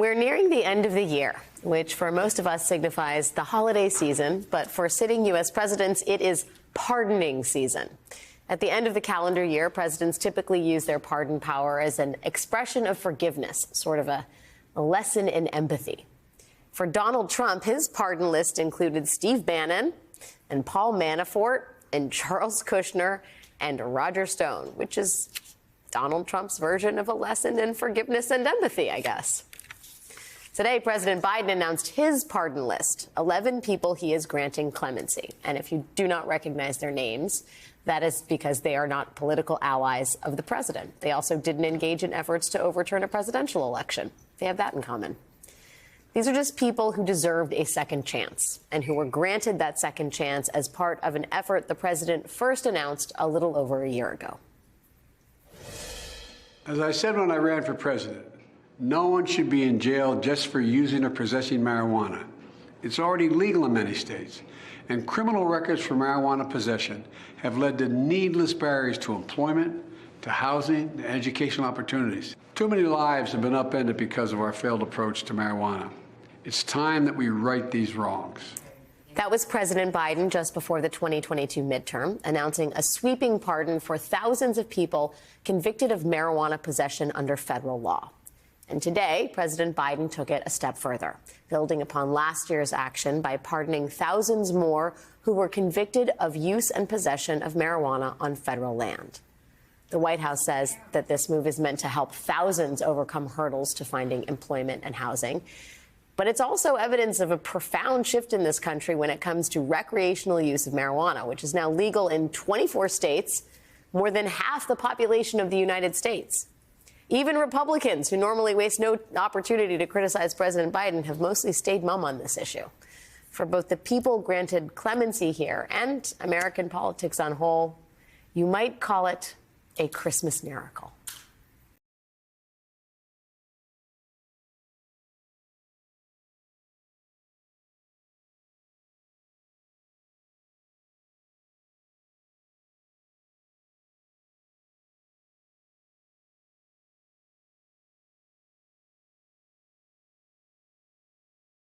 We're nearing the end of the year, which for most of us signifies the holiday season. But for sitting U.S. presidents, it is pardoning season. At the end of the calendar year, presidents typically use their pardon power as an expression of forgiveness, sort of a lesson in empathy. For Donald Trump, his pardon list included Steve Bannon and Paul Manafort and Charles Kushner and Roger Stone, which is Donald Trump's version of a lesson in forgiveness and empathy, I guess. Today, President Biden announced his pardon list, 11 people he is granting clemency. And if you do not recognize their names, that is because they are not political allies of the president. They also didn't engage in efforts to overturn a presidential election. They have that in common. These are just people who deserved a second chance and who were granted that second chance as part of an effort the president first announced a little over a year ago. As I said when I ran for president, no one should be in jail just for using or possessing marijuana. It's already legal in many states, and criminal records for marijuana possession have led to needless barriers to employment, to housing, to educational opportunities. Too many lives have been upended because of our failed approach to marijuana. It's time that we right these wrongs. That was President Biden just before the 2022 midterm, announcing a sweeping pardon for thousands of people convicted of marijuana possession under federal law. And today, President Biden took it a step further, building upon last year's action by pardoning thousands more who were convicted of use and possession of marijuana on federal land. The White House says that this move is meant to help thousands overcome hurdles to finding employment and housing. But it's also evidence of a profound shift in this country when it comes to recreational use of marijuana, which is now legal in 24 states, more than half the population of the United States. Even Republicans, who normally waste no opportunity to criticize President Biden, have mostly stayed mum on this issue. For both the people granted clemency here and American politics on whole, you might call it a Christmas miracle.